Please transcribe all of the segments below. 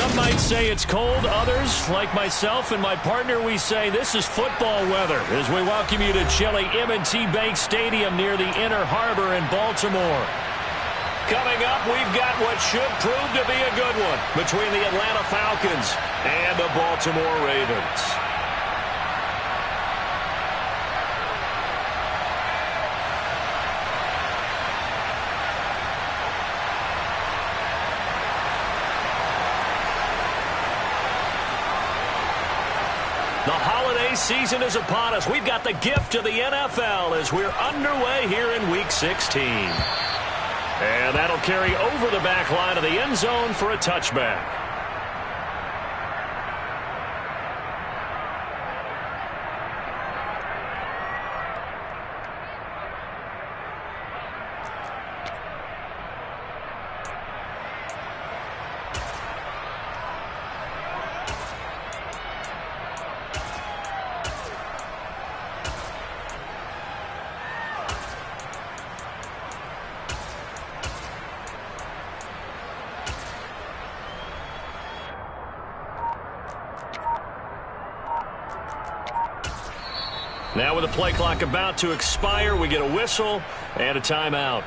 Some might say it's cold. Others, like myself and my partner, we say this is football weather as we welcome you to chilly M&T Bank Stadium near the Inner Harbor in Baltimore. Coming up, we've got what should prove to be a good one between the Atlanta Falcons and the Baltimore Ravens. The holiday season is upon us. We've got the gift of the NFL as we're underway here in Week 16. And that'll carry over the back line of the end zone for a touchback. Now with the play clock about to expire, we get a whistle and a timeout.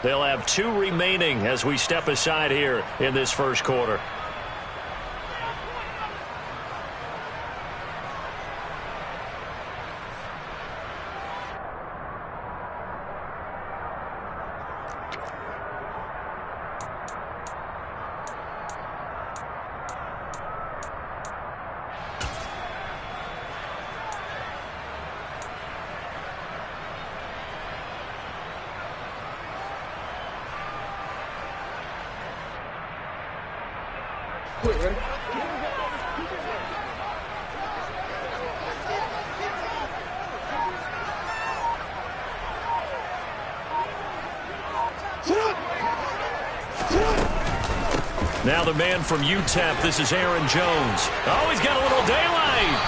They'll have 2 remaining as we step aside here in this first quarter. Now the man from UTEP, this is Aaron Jones. Oh, he's got a little daylight.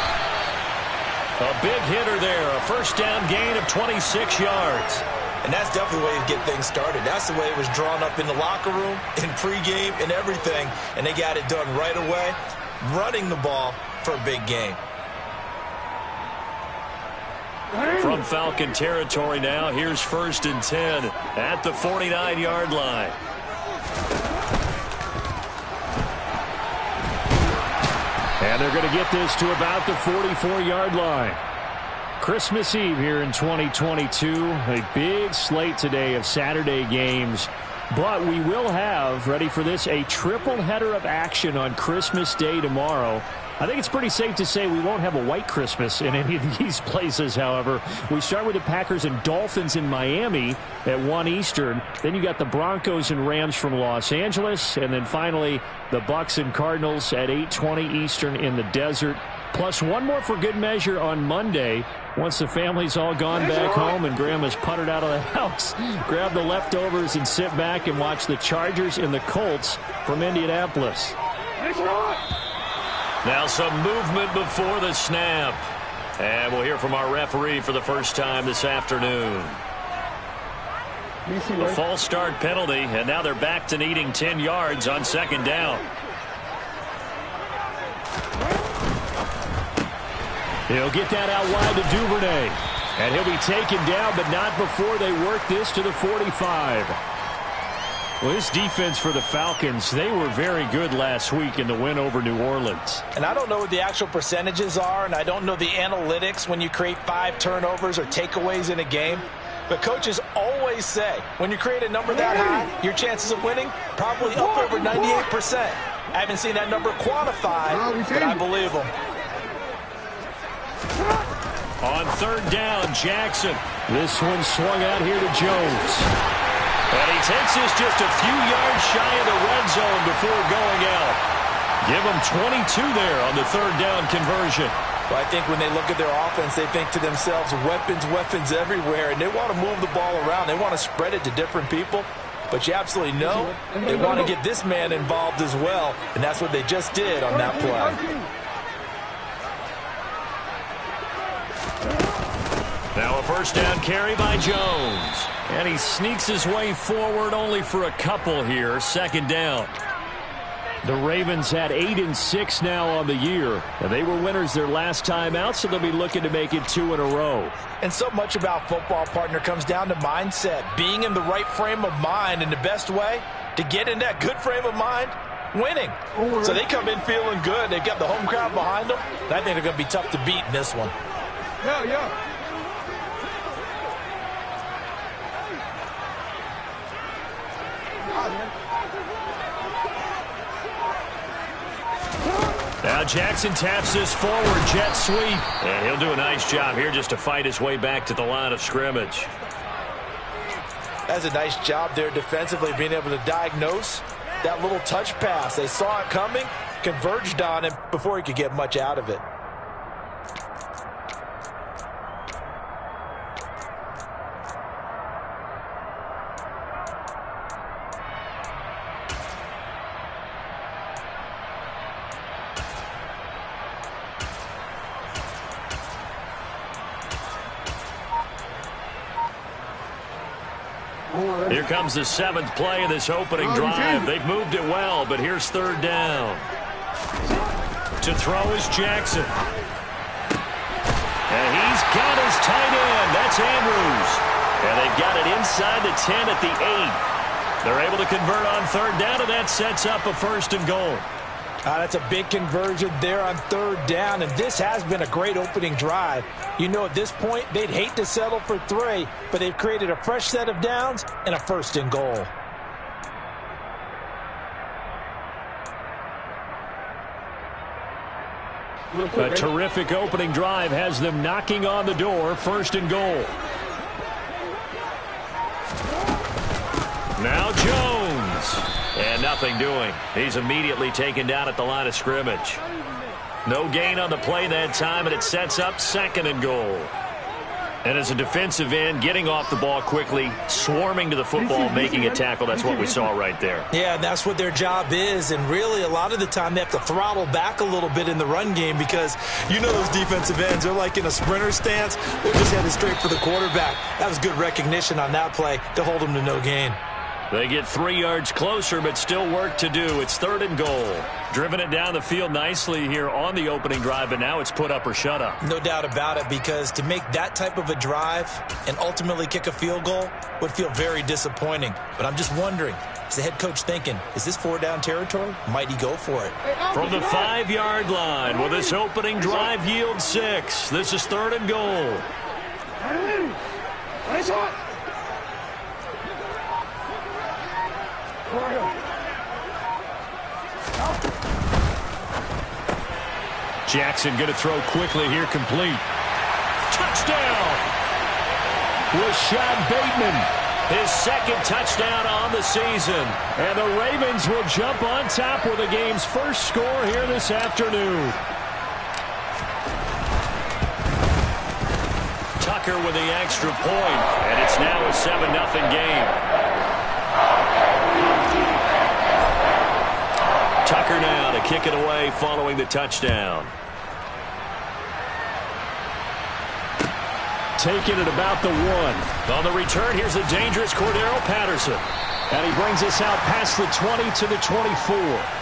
A big hitter there, a first down gain of 26 yards. And that's definitely the way to get things started. That's the way it was drawn up in the locker room, in pregame, and everything. And they got it done right away, running the ball for a big game. From Falcon territory now, here's 1st and 10 at the 49-yard line. And they're going to get this to about the 44-yard line. Christmas Eve here in 2022. A big slate today of Saturday games. But we will have, ready for this, a triple header of action on Christmas Day tomorrow. I think it's pretty safe to say we won't have a white Christmas in any of these places, however. We start with the Packers and Dolphins in Miami at 1 Eastern. Then you got the Broncos and Rams from Los Angeles. And then finally, the Bucks and Cardinals at 8:20 Eastern in the desert. Plus one more for good measure on Monday. Once the family's all gone back home and Grandma's puttered out of the house, grab the leftovers and sit back and watch the Chargers and the Colts from Indianapolis. Now some movement before the snap. And we'll hear from our referee for the first time this afternoon. A false start penalty, and now they're back to needing 10 yards on 2nd down. He'll get that out wide to Duvernay. And he'll be taken down, but not before they work this to the 45. Well, this defense for the Falcons, they were very good last week in the win over New Orleans. And I don't know what the actual percentages are, and I don't know the analytics when you create 5 turnovers or takeaways in a game. But coaches always say, when you create a number that high, your chances of winning probably up over 98%. I haven't seen that number quantified, but I believe them. On 3rd down, Jackson. This one swung out here to Jones. And he takes this just a few yards shy of the red zone before going out. Give them 22 there on the 3rd down conversion. Well, I think when they look at their offense, they think to themselves, weapons, weapons everywhere, and they want to move the ball around. They want to spread it to different people. But you absolutely know they want to get this man involved as well, and that's what they just did on that play. Now a first down carry by Jones. And he sneaks his way forward only for a couple here. 2nd down. The Ravens had 8-6 now on the year, and they were winners their last time out, so they'll be looking to make it 2 in a row. And so much about football, partner, comes down to mindset, being in the right frame of mind, and the best way to get in that good frame of mind, winning. So they come in feeling good. They've got the home crowd behind them. And I think they're going to be tough to beat in this one. Yeah. Now Jackson taps this forward, jet sweep. And he'll do a nice job here just to fight his way back to the line of scrimmage. That's a nice job there defensively, being able to diagnose that little touch pass. They saw it coming, converged on him before he could get much out of it. Here comes the 7th play of this opening drive. They've moved it well, but here's 3rd down. To throw is Jackson. And he's got his tight end. That's Andrews. And they've got it inside the 10 at the 8. They're able to convert on 3rd down, and that sets up a 1st and goal. That's a big conversion there on 3rd down, and this has been a great opening drive. You know, at this point, they'd hate to settle for 3, but they've created a fresh set of downs and a 1st and goal. A terrific opening drive has them knocking on the door, 1st and goal. Now Jones. And nothing doing. He's immediately taken down at the line of scrimmage. No gain on the play that time, and it sets up 2nd and goal. And as a defensive end, getting off the ball quickly, swarming to the football, making a tackle, that's what we saw right there. Yeah, and that's what their job is, and really a lot of the time they have to throttle back a little bit in the run game because you know those defensive ends, they're like in a sprinter stance. They're just headed straight for the quarterback. That was good recognition on that play to hold them to no gain. They get 3 yards closer, but still work to do. It's 3rd and goal. Driven it down the field nicely here on the opening drive, but now it's put up or shut up. No doubt about it, because to make that type of a drive and ultimately kick a field goal would feel very disappointing. But I'm just wondering, is the head coach thinking, is this 4-down territory? Might he go for it? From the 5-yard line, will this opening drive yield 6? This is 3rd and goal. Jackson going to throw quickly here, complete. Touchdown! Rashad Bateman, his 2nd touchdown on the season. And the Ravens will jump on top with the game's first score here this afternoon. Tucker with the extra point, and it's now a 7-0 game. Tucker now to kick it away following the touchdown. Taking it about the 1. On the return, here's a dangerous Cordero Patterson. And he brings us out past the 20 to the 24.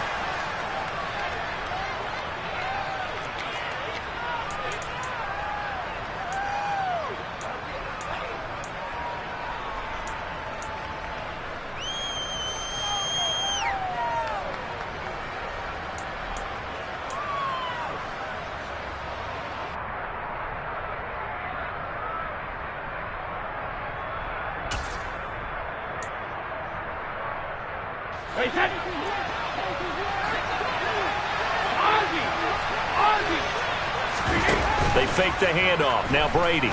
They fake the handoff. Now Brady.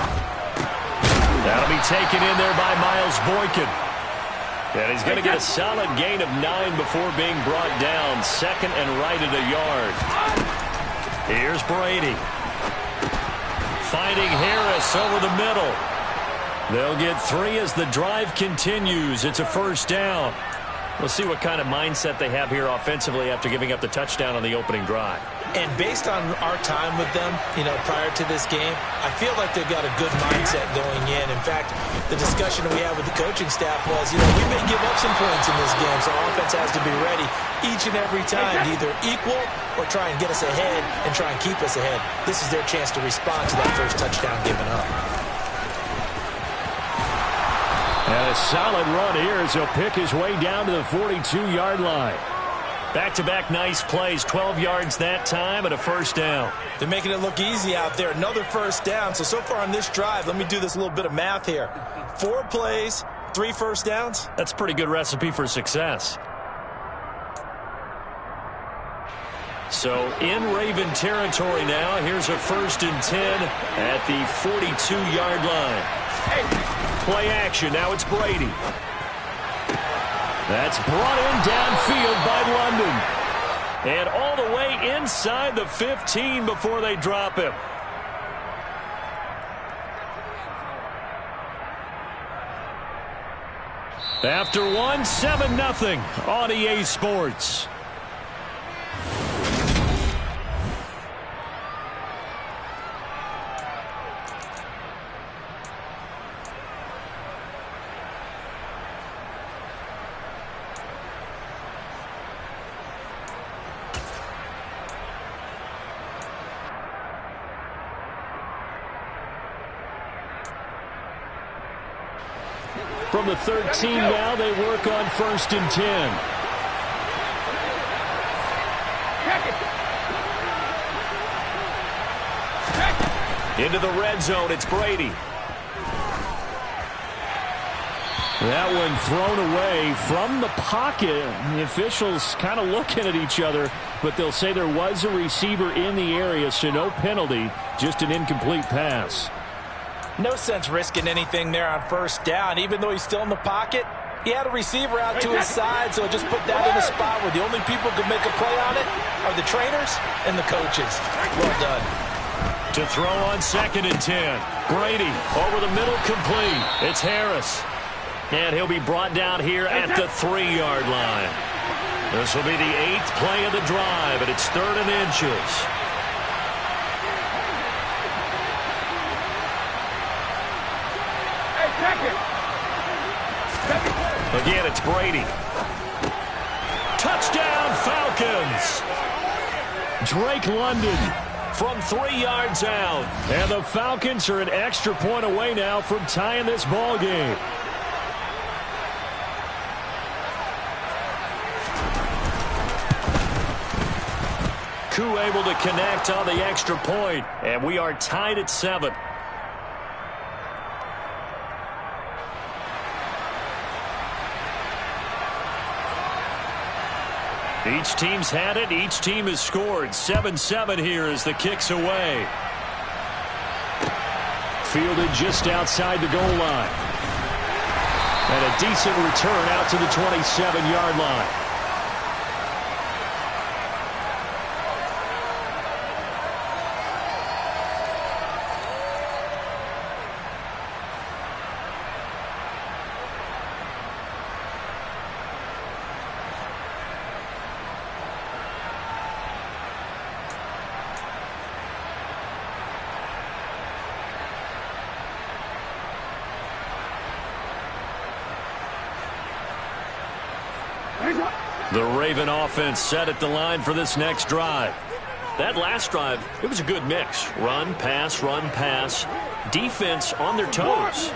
That'll be taken in there by Miles Boykin. And he's going to get a solid gain of 9 before being brought down. 2nd and right at a yard. Here's Brady. Finding Harris over the middle. They'll get 3 as the drive continues. It's a 1st down. We'll see what kind of mindset they have here offensively after giving up the touchdown on the opening drive. And based on our time with them, prior to this game, I feel like they've got a good mindset going in. In fact, the discussion that we had with the coaching staff was, we may give up some points in this game, so our offense has to be ready each and every time to either equal or try and get us ahead and try and keep us ahead. This is their chance to respond to that first touchdown given up. And a solid run here as he'll pick his way down to the 42-yard line. Back-to-back nice plays, 12 yards that time and a first down. They're making it look easy out there. Another first down. So far on this drive, let me do this little bit of math here. 4 plays, 3 first downs. That's a pretty good recipe for success. So in Raven territory now, here's a 1st and 10 at the 42-yard line. Play action, now it's Brady. That's brought in downfield by London. And all the way inside the 15 before they drop him. After one, 7-0 on EA Sports. From the 13 now, they work on 1st and 10. Into the red zone, it's Brady. That one thrown away from the pocket. The officials kind of looking at each other, but they'll say there was a receiver in the area, so no penalty, just an incomplete pass. No sense risking anything there on 1st down. Even though he's still in the pocket, he had a receiver out to his side, so just put that in a spot where the only people who can make a play on it are the trainers and the coaches. Well done. To throw on 2nd and 10. Brady over the middle, complete. It's Harris. And he'll be brought down here at the 3-yard line. This will be the 8th play of the drive, and it's 3rd and inches. Again, it's Brady. Touchdown, Falcons. Drake London from 3 yards out. And the Falcons are an extra point away now from tying this ball game. Koo able to connect on the extra point, and we are tied at 7. Each team's had it. Each team has scored. 7-7 here as the kick's away. Fielded just outside the goal line. And a decent return out to the 27-yard line. The Raven offense set at the line for this next drive. That last drive, it was a good mix. Run, pass, defense on their toes.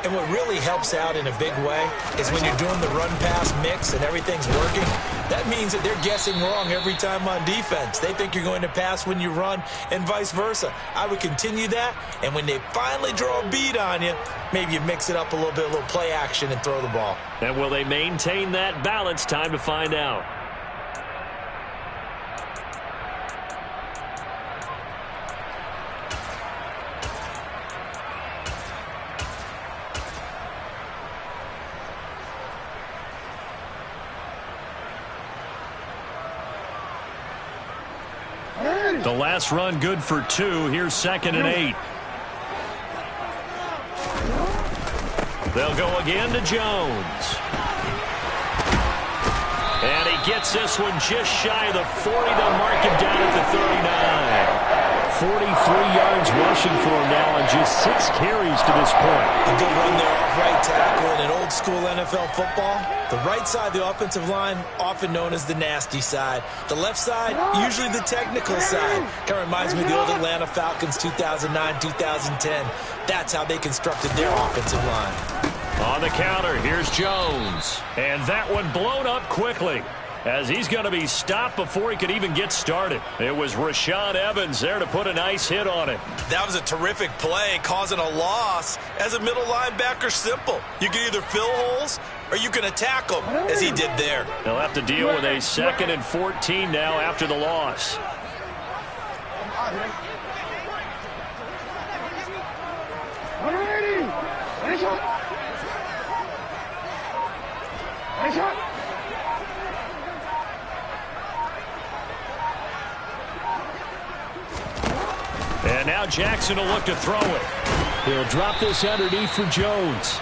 And what really helps out in a big way is when you're doing the run-pass mix and everything's working, that means that they're guessing wrong every time on defense. They think you're going to pass when you run and vice versa. I would continue that, and when they finally draw a bead on you, maybe you mix it up a little bit, a little play action, and throw the ball. And will they maintain that balance? Time to find out. The last run good for 2. Here's 2nd and 8. They'll go again to Jones. gets this one just shy of the 40. They'll mark him down at the 39. 43 yards rushing for him now on just 6 carries to this point. A good run there off right tackle. In an old-school NFL football, the right side of the offensive line, often known as the nasty side. The left side, usually the technical side. Kind of reminds me of the old Atlanta Falcons 2009, 2010. That's how they constructed their offensive line. On the counter, here's Jones. And that one blown up quickly, as he's going to be stopped before he could even get started. It was Rashaan Evans there to put a nice hit on it. That was a terrific play, causing a loss. As a middle linebacker, simple. You can either fill holes or you can attack them, as he did there. They'll have to deal with a 2nd and 14 now after the loss. And now Jackson will look to throw it. He'll drop this underneath for Jones.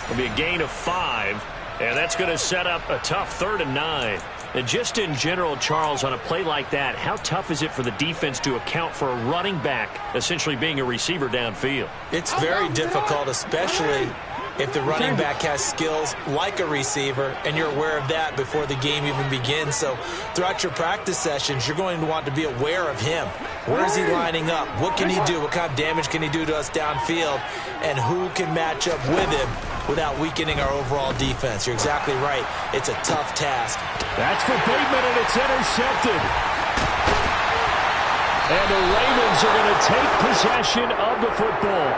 It'll be a gain of 5, and that's going to set up a tough 3rd and 9. And just in general, Charles, on a play like that, how tough is it for the defense to account for a running back essentially being a receiver downfield? It's very difficult, especially if the running back has skills like a receiver, and you're aware of that before the game even begins. So throughout your practice sessions, you're going to want to be aware of him. Where is he lining up? What can he do? What kind of damage can he do to us downfield? And who can match up with him without weakening our overall defense? You're exactly right. It's a tough task. That's for Bateman, and it's intercepted. And the Ravens are going to take possession of the football.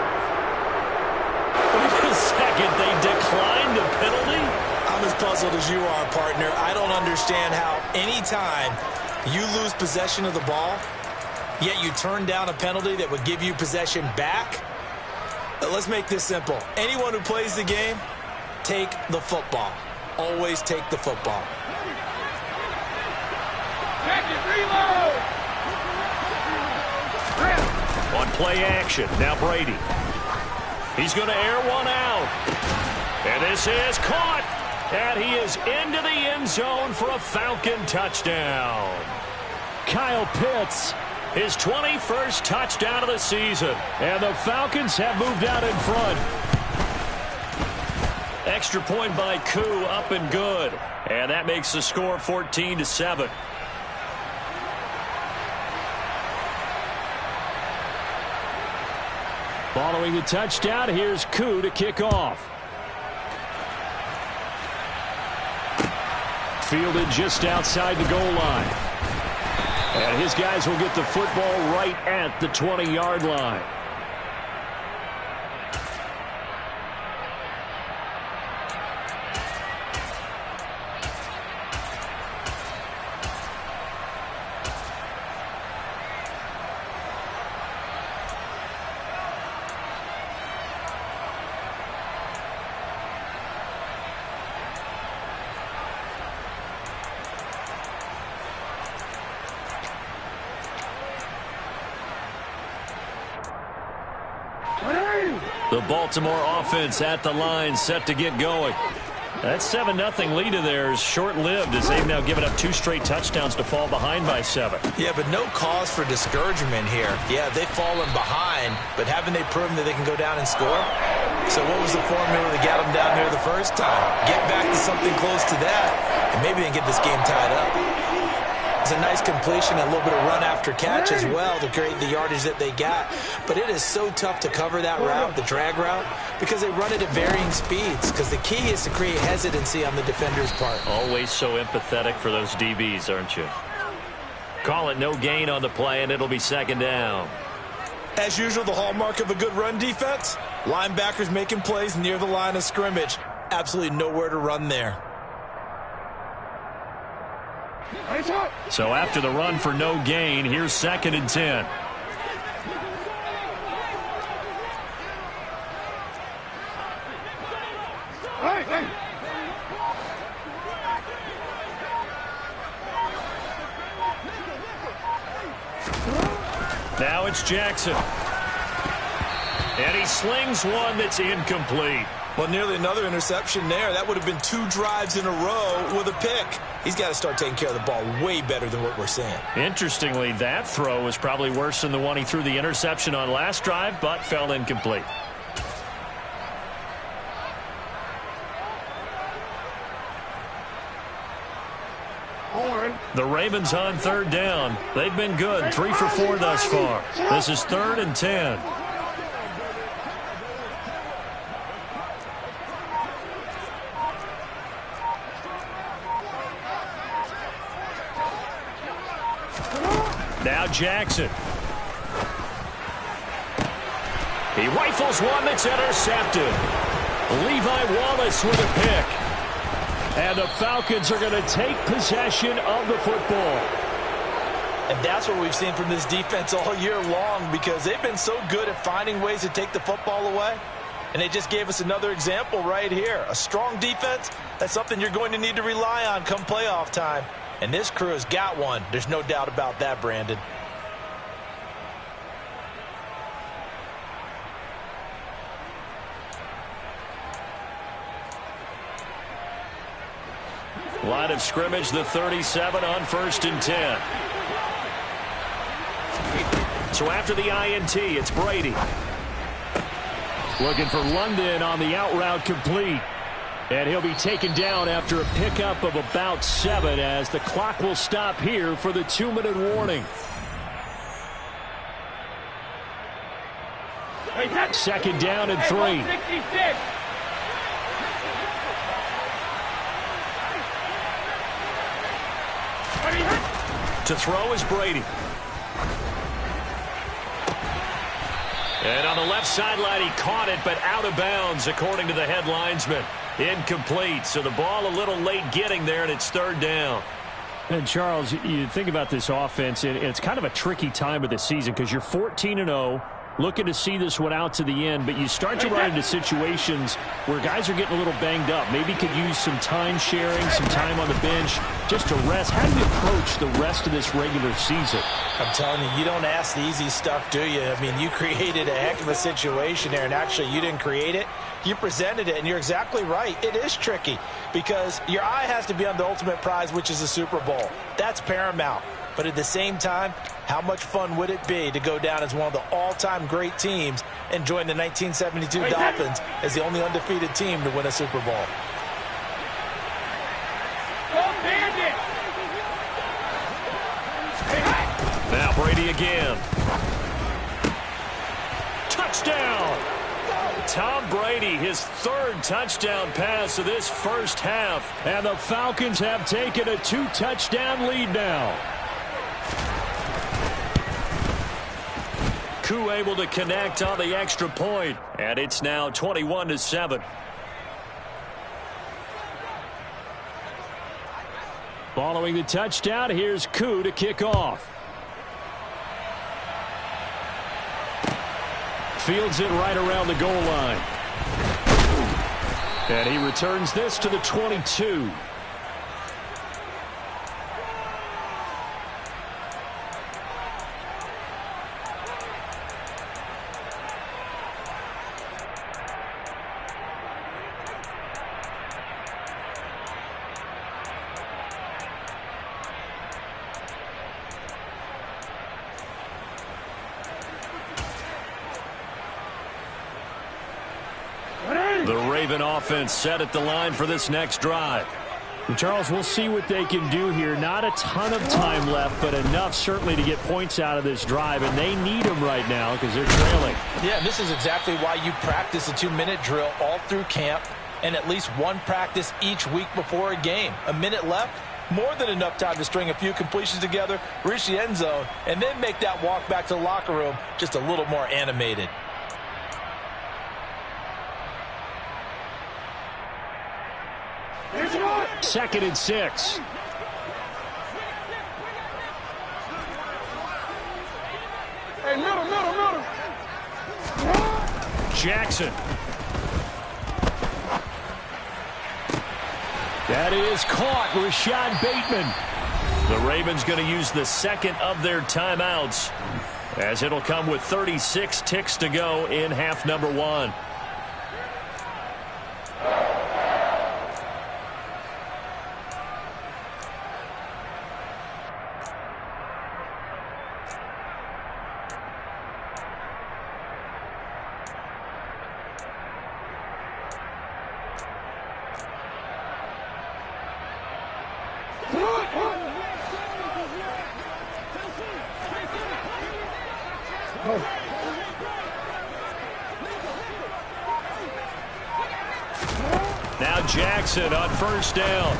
Wait a second, they declined the penalty? I'm as puzzled as you are, partner. I don't understand how anytime you lose possession of the ball, yet you turn down a penalty that would give you possession back. Let's make this simple. Anyone who plays the game, take the football. Always take the football. On play action, now Brady. He's going to air one out. And this is caught. And he is into the end zone for a Falcon touchdown. Kyle Pitts, his 21st touchdown of the season. And the Falcons have moved out in front. Extra point by Koo, up and good. And that makes the score 14-7. Following the touchdown, here's Koo to kick off. Fielded just outside the goal line. And his guys will get the football right at the 20-yard line. The Baltimore offense at the line, set to get going. That 7-0 lead of theirs short-lived, as they've now given up 2 straight touchdowns to fall behind by 7. Yeah, but no cause for discouragement here. Yeah, they've fallen behind, but haven't they proven that they can go down and score? So what was the formula that got them down there the first time? Get back to something close to that, and maybe they can get this game tied up. It's a nice completion, a little bit of run after catch as well to create the yardage that they got. But it is so tough to cover that route, the drag route, because they run it at varying speeds. Because the key is to create hesitancy on the defender's part. Always so empathetic for those DBs, aren't you? Call it no gain on the play, and it'll be 2nd down. As usual, the hallmark of a good run defense, linebackers making plays near the line of scrimmage. Absolutely nowhere to run there. So after the run for no gain, here's 2nd and 10. Now it's Jackson. And he slings one that's incomplete. Well, nearly another interception there. That would have been 2 drives in a row with a pick. he's got to start taking care of the ball way better than what we're seeing. Interestingly, that throw was probably worse than the one he threw the interception on last drive, but fell incomplete. The Ravens on third down. They've been good, 3 for 4 thus far. This is 3rd and 10. Now Jackson. He rifles one that's intercepted. Levi Wallace with a pick. And the Falcons are going to take possession of the football. And that's what we've seen from this defense all year long, because they've been so good at finding ways to take the football away. And they just gave us another example right here. A strong defense, that's something you're going to need to rely on come playoff time. And this crew has got one. There's no doubt about that, Brandon. Line of scrimmage, the 37 on 1st and 10. So after the INT, it's Brady. Looking for London on the out route complete. And he'll be taken down after a pickup of about 7 as the clock will stop here for the 2-minute warning. 2nd down and 3. To throw is Brady. And on the left sideline, he caught it, but out of bounds, according to the head linesman. Incomplete, so the ball a little late getting there, and it's 3rd down. And, Charles, you think about this offense, and it's kind of a tricky time of the season because you're 14-0, looking to see this one out to the end, but you start to run into situations where guys are getting a little banged up. Maybe could use some time sharing, some time on the bench just to rest. How do you approach the rest of this regular season? I'm telling you, you don't ask the easy stuff, do you? I mean, you created a heck of a situation there, and actually you didn't create it. You presented it, and you're exactly right. It is tricky because your eye has to be on the ultimate prize, which is the Super Bowl. That's paramount. But at the same time, how much fun would it be to go down as one of the all-time great teams and join the 1972 Dolphins as the only undefeated team to win a Super Bowl? Now Brady again. Touchdown! Tom Brady, his 3rd touchdown pass of this first half. And the Falcons have taken a 2-touchdown lead now. Koo able to connect on the extra point, and it's now 21-7. Following the touchdown, here's Koo to kick off. Fields it right around the goal line. And he returns this to the 22. The Raven offense set at the line for this next drive. And Charles, we'll see what they can do here. Not a ton of time left, but enough certainly to get points out of this drive, and they need them right now because they're trailing. Yeah, and this is exactly why you practice a 2-minute drill all through camp and at least one practice each week before a game. A minute left, more than enough time to string a few completions together, reach the end zone, and then make that walk back to the locker room just a little more animated. Second and 6. Hey, middle. Jackson. That is caught. Rashad Bateman. The Ravens going to use the 2nd of their timeouts, as it'll come with 36 ticks to go in half number 1. Now Jackson on first down.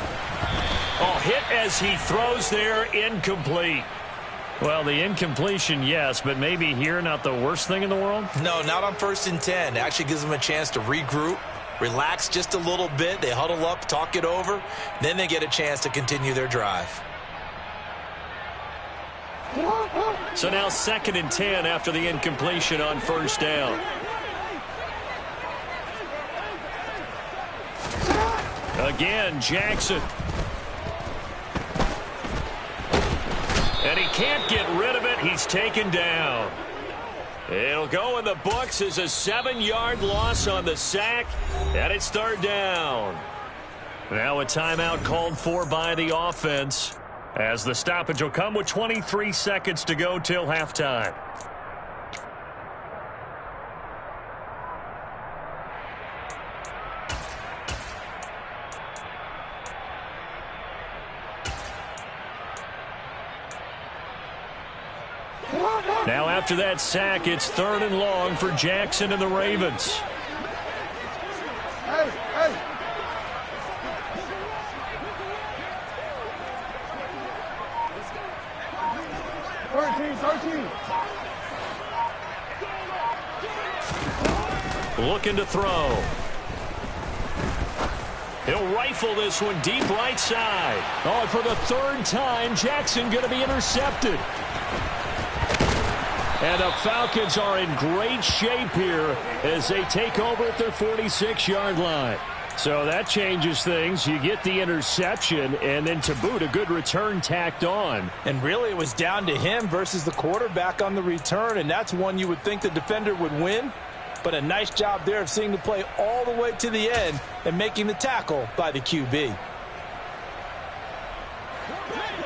Oh, hit as he throws there, incomplete. Well, the incompletion, yes, but maybe here not the worst thing in the world? No, not on 1st and 10. It actually gives them a chance to regroup, relax just a little bit. They huddle up, talk it over. Then they get a chance to continue their drive. So now 2nd and 10 after the incompletion on first down. Again, Jackson. And he can't get rid of it. He's taken down. It'll go in the books as a 7-yard loss on the sack, and it's 3rd down. Now a timeout called for by the offense, as the stoppage will come with 23 seconds to go till halftime. Now after that sack, it's 3rd and long for Jackson and the Ravens. Hey, hey. Looking to throw. He'll rifle this one deep right side. Oh, and for the 3rd time, Jackson going to be intercepted. And the Falcons are in great shape here as they take over at their 46-yard line. So that changes things. You get the interception, and then to boot, a good return tacked on. And really, it was down to him versus the quarterback on the return, and that's one you would think the defender would win. But a nice job there of seeing the play all the way to the end and making the tackle by the QB.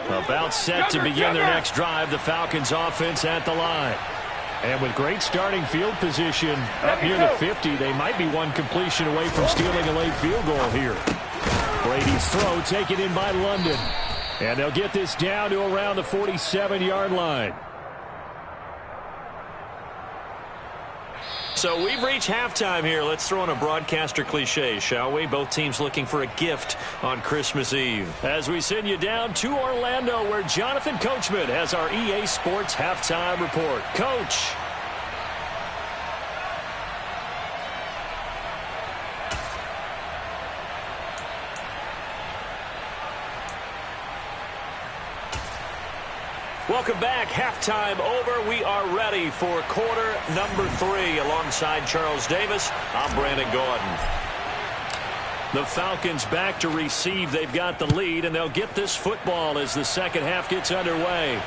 About set to begin their next drive, the Falcons offense at the line. And with great starting field position up near the 50, they might be one completion away from stealing a late field goal here. Brady's throw taken in by London. And they'll get this down to around the 47-yard line. So we've reached halftime here. Let's throw in a broadcaster cliche, shall we? Both teams looking for a gift on Christmas Eve. As we send you down to Orlando, where Jonathan Coachman has our EA Sports halftime report. Coach. Welcome back. Halftime over. We are ready for quarter number 3. Alongside Charles Davis, I'm Brandon Gordon. The Falcons back to receive. They've got the lead, and they'll get this football as the second half gets underway.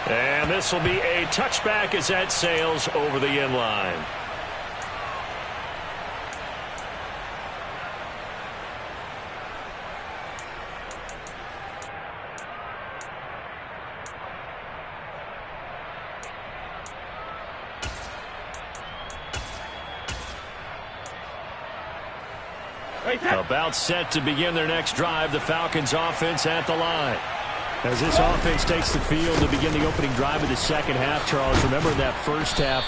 And this will be a touchback as that sails over the end line. About set to begin their next drive, the Falcons offense at the line. As this offense takes the field to begin the opening drive of the second half, Charles, remember that first half,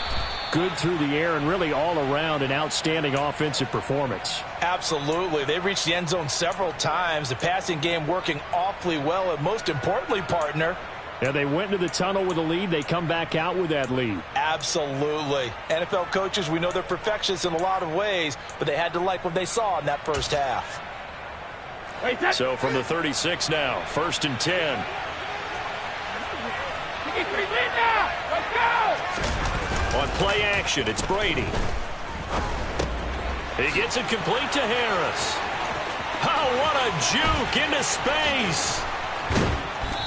good through the air and really all around an outstanding offensive performance. Absolutely. They reached the end zone several times. The passing game working awfully well, and most importantly, partner, yeah, they went into the tunnel with a lead. They come back out with that lead. Absolutely. NFL coaches, we know they're perfectionists in a lot of ways, but they had to like what they saw in that first half. So from the 36 now, 1st and 10. On play action, it's Brady. He gets it complete to Harris. Oh, what a juke into space.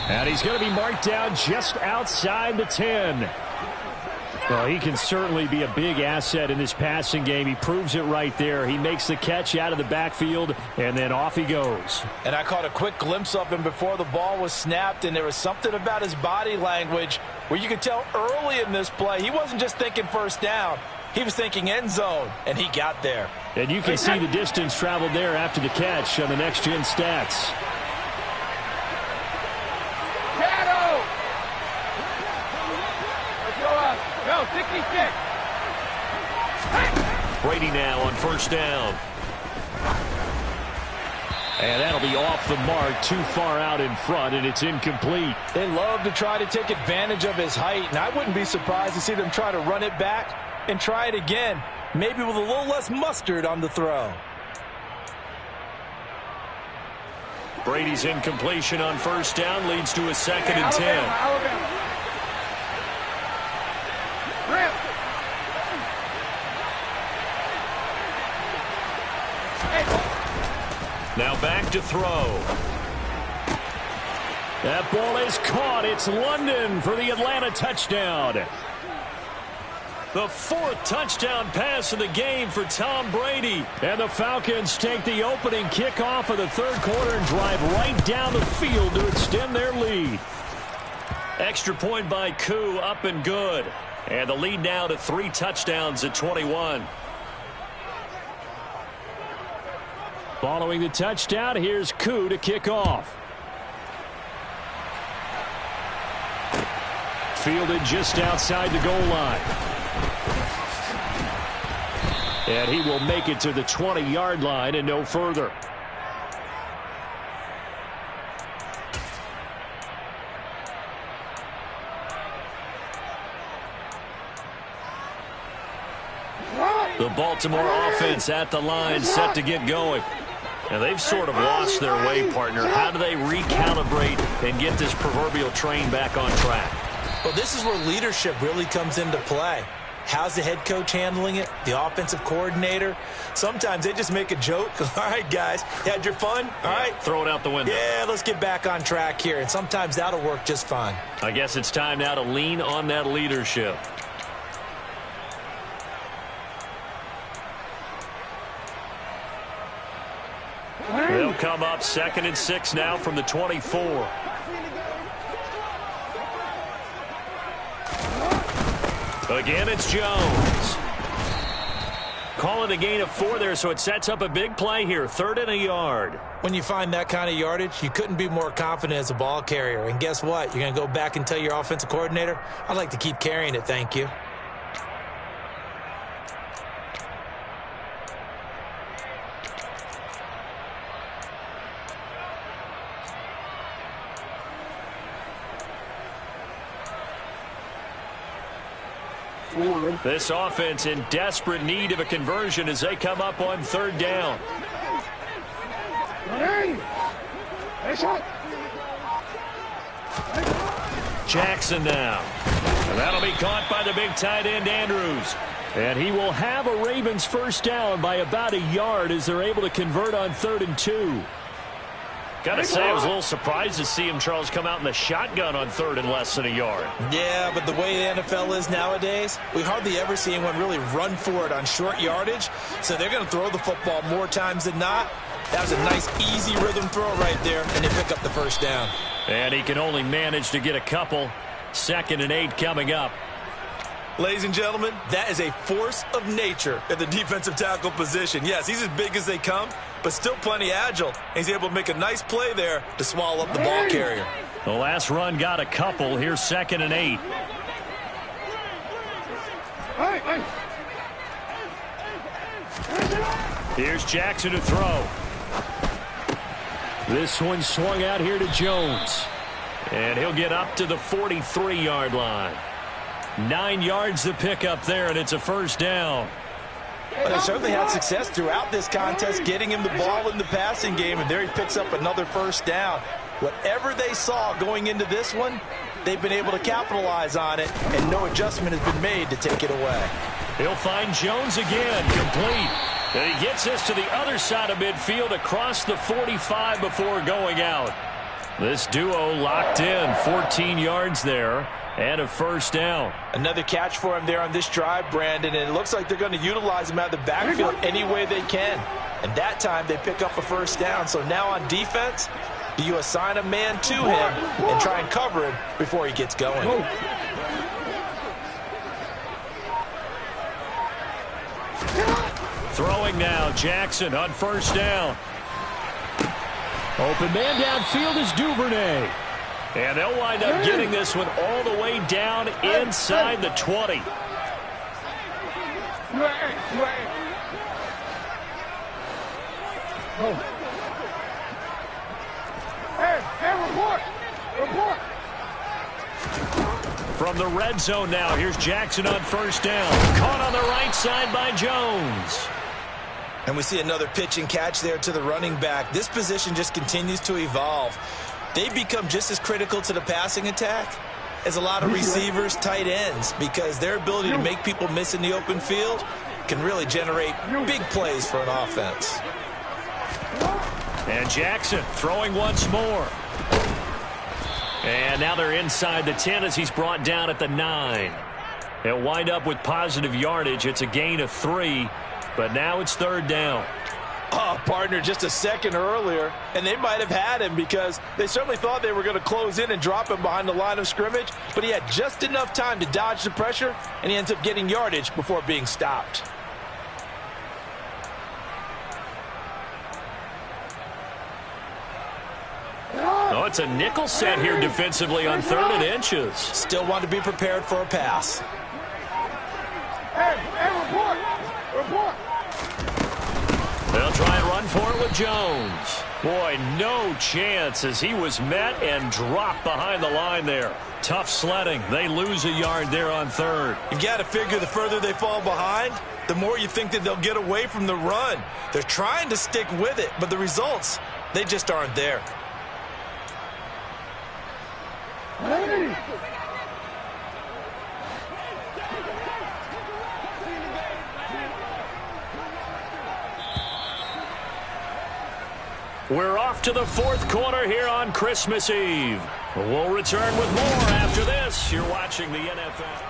And he's going to be marked down just outside the 10. Well, he can certainly be a big asset in this passing game. He proves it right there. He makes the catch out of the backfield, and then off he goes. And I caught a quick glimpse of him before the ball was snapped, and there was something about his body language where you could tell early in this play he wasn't just thinking first down. He was thinking end zone, and he got there. And you can see the distance traveled there after the catch on the next-gen stats. go. 66. Brady now on first down. And that'll be off the mark, too far out in front, and it's incomplete. They love to try to take advantage of his height, and I wouldn't be surprised to see them try to run it back and try it again, maybe with a little less mustard on the throw. Brady's incompletion on first down leads to a 2nd and 10. Alabama. Rip. Now back to throw. That ball is caught. It's London for the Atlanta touchdown. The 4th touchdown pass of the game for Tom Brady. And the Falcons take the opening kickoff of the 3rd quarter and drive right down the field to extend their lead. Extra point by Koo, up and good. And the lead now to 3 touchdowns at 21. Following the touchdown, here's Koo to kick off. Fielded just outside the goal line. And he will make it to the 20-yard line and no further. The Baltimore offense at the line, set to get going. And they've sort of lost their way, partner. How do they recalibrate and get this proverbial train back on track? Well, this is where leadership really comes into play. How's the head coach handling it? The offensive coordinator? Sometimes they just make a joke. All right, guys, had your fun? All right. Throw it out the window. Yeah, let's get back on track here. And sometimes that'll work just fine. I guess it's time now to lean on that leadership. They'll come up 2nd and 6 now from the 24. Again, it's Jones. Call it a gain of 4 there, so it sets up a big play here. 3rd and a yard. When you find that kind of yardage, you couldn't be more confident as a ball carrier. And guess what? You're going to go back and tell your offensive coordinator, I'd like to keep carrying it, thank you. This offense in desperate need of a conversion as they come up on 3rd down. Jackson now. And that'll be caught by the big tight end, Andrews. And he will have a Ravens first down by about a yard as they're able to convert on 3rd and 2. Gotta say, I was a little surprised to see him, Charles, come out in the shotgun on 3rd and less than a yard. Yeah, but the way the NFL is nowadays, we hardly ever see anyone really run for it on short yardage. So they're going to throw the football more times than not. That was a nice, easy rhythm throw right there, and they pick up the first down. And he can only manage to get a couple. 2nd and 8 coming up. Ladies and gentlemen, that is a force of nature at the defensive tackle position. Yes, he's as big as they come, but still plenty agile. And he's able to make a nice play there to swallow up the ball carrier. The last run got a couple. Here's 2nd and 8. Here's Jackson to throw. This one swung out here to Jones. And he'll get up to the 43-yard line. 9 yards to pick up there, and it's a first down. Well, they certainly had success throughout this contest, getting him the ball in the passing game, and there he picks up another first down. Whatever they saw going into this one, they've been able to capitalize on it, and no adjustment has been made to take it away. He'll find Jones again, complete. And he gets this to the other side of midfield across the 45 before going out. This duo locked in, 14 yards there. And a first down. Another catch for him there on this drive, Brandon, and it looks like they're going to utilize him out of the backfield any way they can. And that time they pick up a first down. So now on defense, do you assign a man to him and try and cover him before he gets going? Throwing now, Jackson on first down. Open man downfield is Duvernay. And they'll wind up getting this one all the way down inside the 20. Report. From the red zone now, here's Jackson on first down. Caught on the right side by Jones. And we see another pitch and catch there to the running back. This position just continues to evolve. They become just as critical to the passing attack as a lot of receivers, tight ends, because their ability to make people miss in the open field can really generate big plays for an offense. And Jackson throwing once more. And now they're inside the 10 as he's brought down at the 9. They'll wind up with positive yardage. It's a gain of 3, but now it's third down. Oh, partner, just a second earlier, and they might have had him because they certainly thought they were going to close in and drop him behind the line of scrimmage, but he had just enough time to dodge the pressure, and he ends up getting yardage before being stopped. Oh, it's a nickel set here defensively on 3rd and inches. Still want to be prepared for a pass. Report. They'll try and run for it with Jones. Boy, no chance as he was met and dropped behind the line there. Tough sledding. They lose a yard there on 3rd. You've got to figure the further they fall behind, the more you think that they'll get away from the run. They're trying to stick with it, but the results, they just aren't there. We're off to the 4th quarter here on Christmas Eve. We'll return with more after this. You're watching the NFL.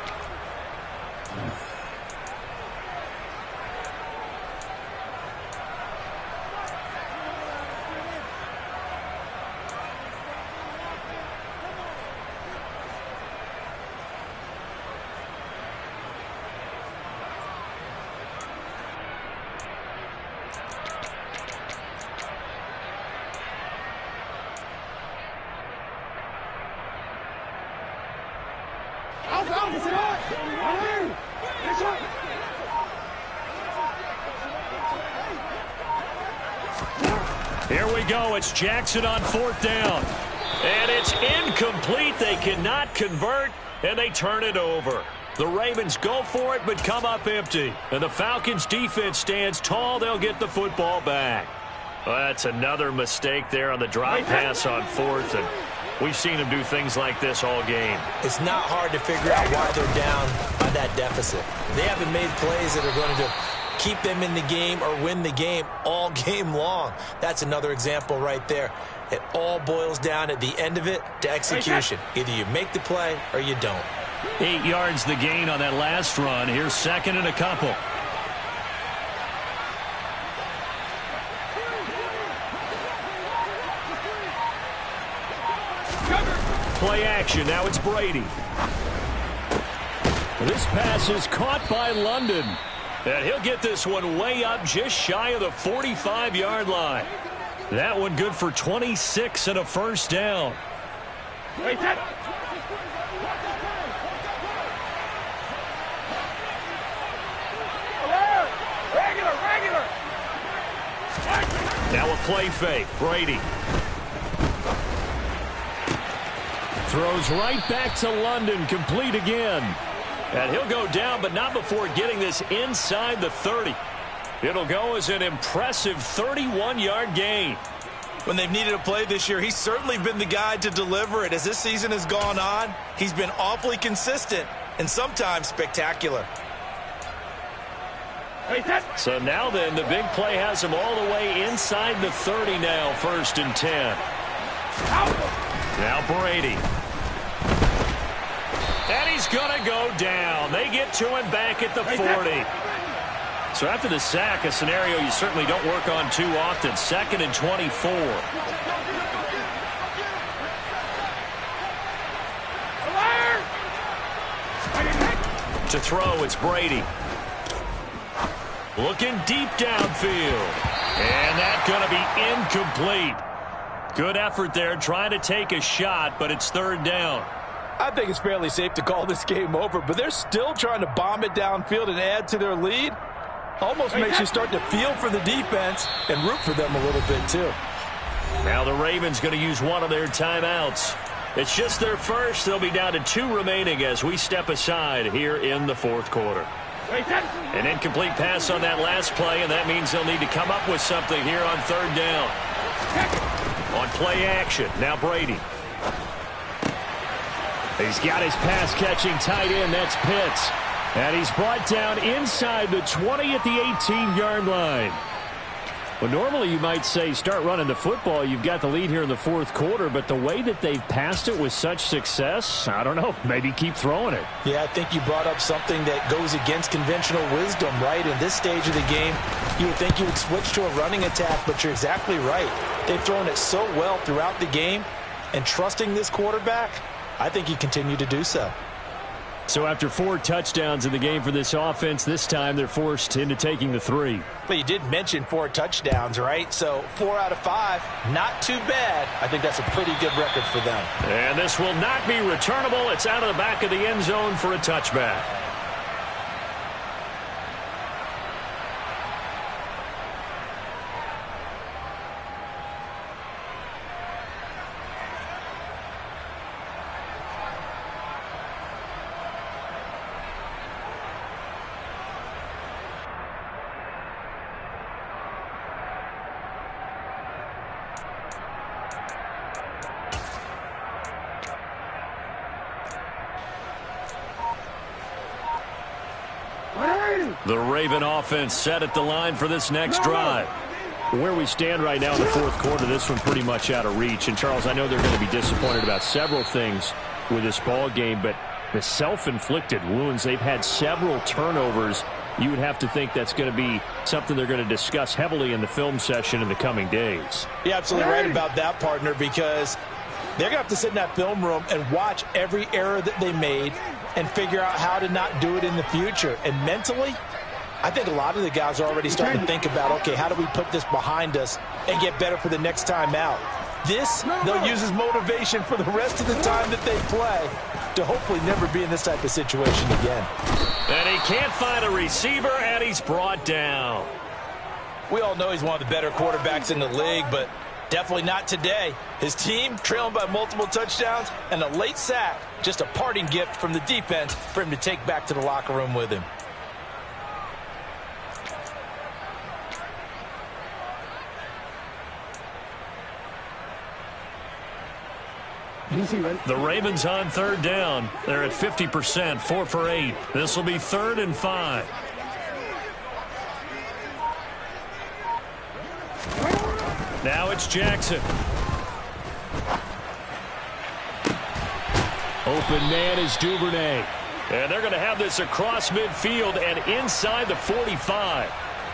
Here we go. It's Jackson on 4th down. And it's incomplete. They cannot convert, and they turn it over. The Ravens go for it, but come up empty. And the Falcons defense stands tall. They'll get the football back. Well, that's another mistake there on the drop pass on 4th, and we've seen them do things like this all game. It's not hard to figure out why they're down by that deficit. They haven't made plays that are going to keep them in the game or win the game all game long. That's another example right there. It all boils down at the end of it to execution. Either you make the play or you don't. 8 yards the gain on that last run. Here's 2nd and a couple. Play action. Now it's Brady. This pass is caught by London. And he'll get this one way up just shy of the 45-yard line. That one good for 26 and a first down. Regular. Now a play fake. Brady throws right back to London, complete again. And he'll go down, but not before getting this inside the 30. It'll go as an impressive 31-yard gain. When they've needed a play this year, he's certainly been the guy to deliver it. As this season has gone on, he's been awfully consistent and sometimes spectacular. So now then, the big play has him all the way inside the 30 now, 1st and 10. Now Brady. And he's going to go down. They get to him back at the 40. So after the sack, a scenario you certainly don't work on too often. 2nd and 24. To throw, it's Brady. Looking deep downfield. And that's going to be incomplete. Good effort there trying to take a shot, but it's 3rd down. I think it's fairly safe to call this game over, but they're still trying to bomb it downfield and add to their lead. Almost makes you start to feel for the defense and root for them a little bit too. Now the Ravens going to use one of their timeouts. It's just their first. They'll be down to 2 remaining as we step aside here in the fourth quarter. An incomplete pass on that last play, and that means they'll need to come up with something here on third down. On play action, now Brady. He's got his pass-catching tight end. That's Pitts. And he's brought down inside the 20 at the 18-yard line. Well, normally you might say start running the football. You've got the lead here in the fourth quarter, but the way that they've passed it with such success, I don't know, maybe keep throwing it. Yeah, I think you brought up something that goes against conventional wisdom, right? In this stage of the game, you would think you would switch to a running attack, but you're exactly right. They've thrown it so well throughout the game, and trusting this quarterback, I think you continue to do so. So after 4 touchdowns in the game for this offense, this time they're forced into taking the 3. But you did mention 4 touchdowns, right? So 4 out of 5, not too bad. I think that's a pretty good record for them. And this will not be returnable. It's out of the back of the end zone for a touchback. The Raven offense set at the line for this next drive. Where we stand right now in the fourth quarter, this one pretty much out of reach. And, Charles, I know they're going to be disappointed about several things with this ball game, but the self-inflicted wounds, they've had several turnovers. You would have to think that's going to be something they're going to discuss heavily in the film session in the coming days. You're absolutely right about that, partner, because they're going to have to sit in that film room and watch every error that they made and figure out how to not do it in the future. And mentally, I think a lot of the guys are already starting to think about, okay, how do we put this behind us and get better for the next time out? This, they'll use as motivation for the rest of the time that they play to hopefully never be in this type of situation again. And he can't find a receiver, and he's brought down. We all know he's one of the better quarterbacks in the league, but definitely not today. His team trailing by multiple touchdowns and a late sack, just a parting gift from the defense for him to take back to the locker room with him. The Ravens on third down. They're at 50%, 4 for 8. This will be 3rd and 5. Now it's Jackson. Open man is Duvernay. And they're going to have this across midfield and inside the 45.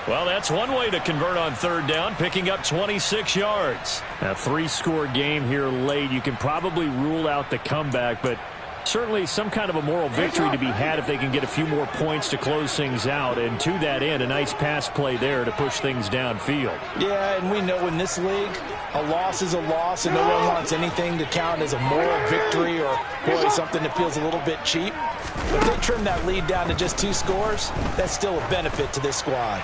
Well, that's one way to convert on third down, picking up 26 yards. A 3-score game here late. You can probably rule out the comeback, but certainly some kind of a moral victory to be had if they can get a few more points to close things out. And to that end, a nice pass play there to push things downfield. Yeah, and we know in this league, a loss is a loss, and no one wants anything to count as a moral victory or, boy, something that feels a little bit cheap. But if they trim that lead down to just 2 scores, that's still a benefit to this squad.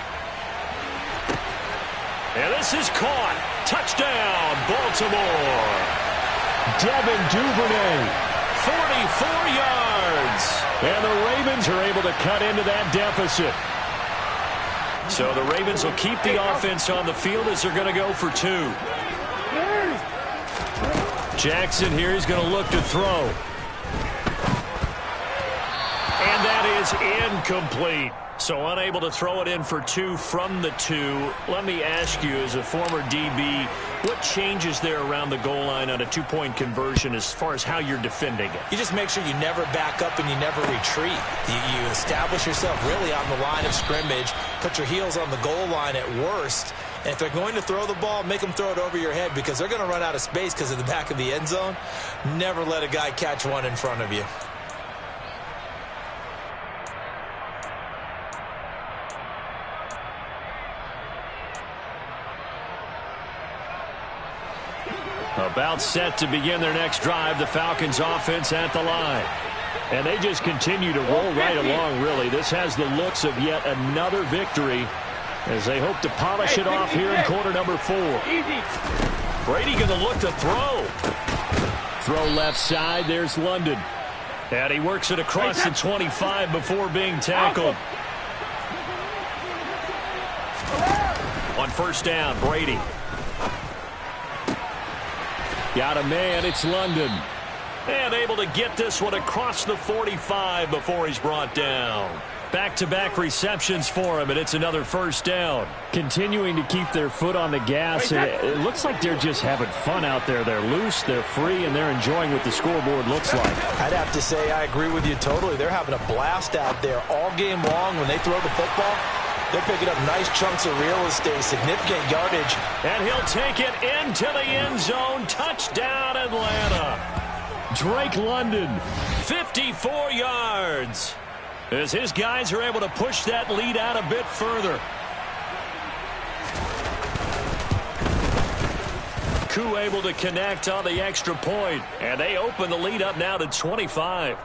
And this is caught. Touchdown, Baltimore. Devin Duvernay. 44 yards. And the Ravens are able to cut into that deficit. So the Ravens will keep the offense on the field as they're going to go for 2. Jackson here, he's going to look to throw. And that is incomplete. So unable to throw it in for 2 from the 2. Let me ask you, as a former DB, what changes there around the goal line on a 2-point conversion as far as how you're defending it? You just make sure you never back up and you never retreat. You establish yourself really on the line of scrimmage, put your heels on the goal line at worst. And if they're going to throw the ball, make them throw it over your head because they're going to run out of space because of the back of the end zone. Never let a guy catch one in front of you. About set to begin their next drive, the Falcons offense at the line. And they just continue to roll right along, really. This has the looks of yet another victory as they hope to polish it off here in quarter number 4. Brady going to look to throw. Throw left side, there's London. And he works it across the 25 before being tackled. On first down, Brady. Got a man, it's London. And able to get this one across the 45 before he's brought down. Back-to-back receptions for him, and it's another first down. Continuing to keep their foot on the gas. And it looks like they're just having fun out there. They're loose, they're free, and they're enjoying what the scoreboard looks like. I'd have to say I agree with you totally. They're having a blast out there all game long when they throw the football. They're picking up nice chunks of real estate, significant yardage. And he'll take it into the end zone. Touchdown, Atlanta. Drake London, 54 yards. As his guys are able to push that lead out a bit further. Koo able to connect on the extra point. And they open the lead up now to 25.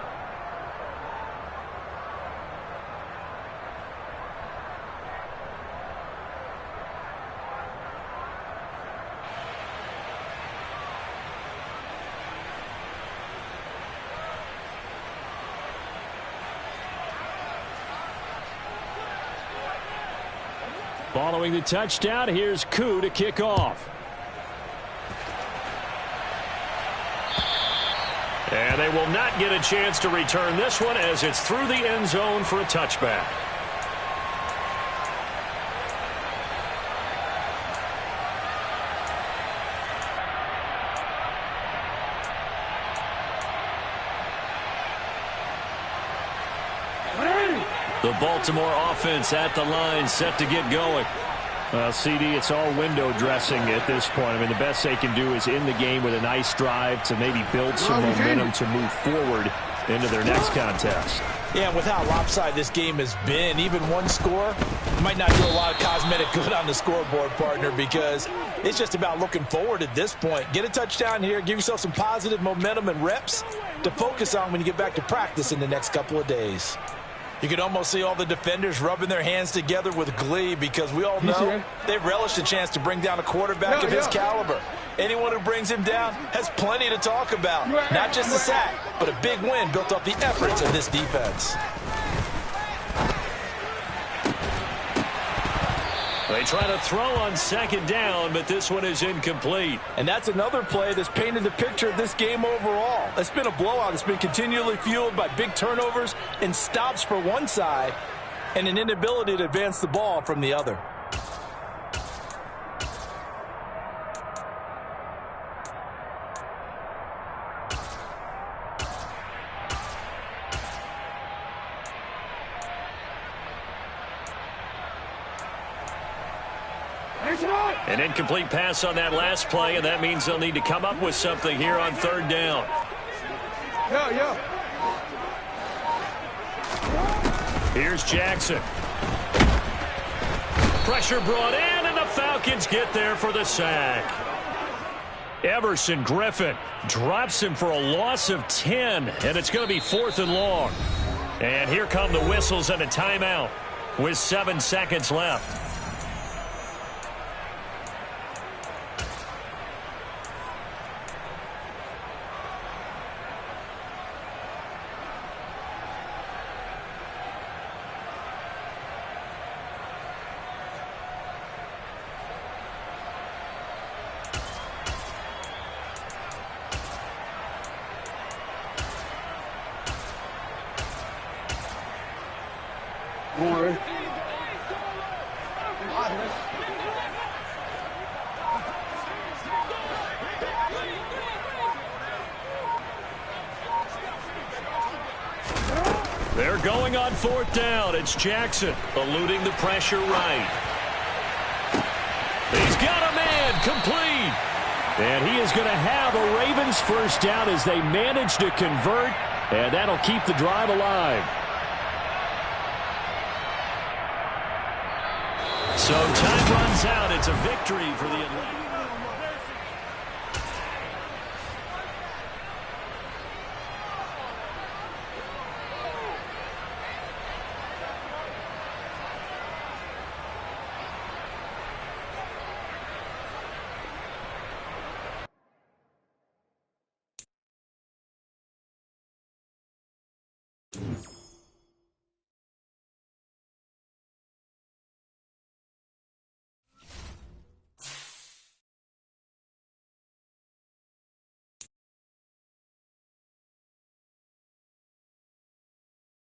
Following the touchdown, here's Koo to kick off. And they will not get a chance to return this one as it's through the end zone for a touchback. The Baltimore offense at the line, set to get going. CD, it's all window dressing at this point. I mean, the best they can do is in the game with a nice drive to maybe build some momentum to move forward into their next contest. Yeah, with how lopsided this game has been, even one score might not do a lot of cosmetic good on the scoreboard, partner, because it's just about looking forward at this point. Get a touchdown here, give yourself some positive momentum and reps to focus on when you get back to practice in the next couple of days. You can almost see all the defenders rubbing their hands together with glee because we all know they've relished a chance to bring down a quarterback of his caliber. Anyone who brings him down has plenty to talk about. Not just a sack, but a big win built off the efforts of this defense. They try to throw on second down, but this one is incomplete. And that's another play that's painted the picture of this game overall. It's been a blowout. It's been continually fueled by big turnovers and stops for one side and an inability to advance the ball from the other. An incomplete pass on that last play, and that means they'll need to come up with something here on third down. Here's Jackson. Pressure brought in, and the Falcons get there for the sack. Everson Griffin drops him for a loss of 10, and it's going to be 4th and long. And here come the whistles and a timeout with 7 seconds left. They're going on 4th down. It's Jackson eluding the pressure right. He's got a man complete. And he is going to have a Ravens first down as they manage to convert. And that'll keep the drive alive. So time runs out. It's a victory for the Atlanta.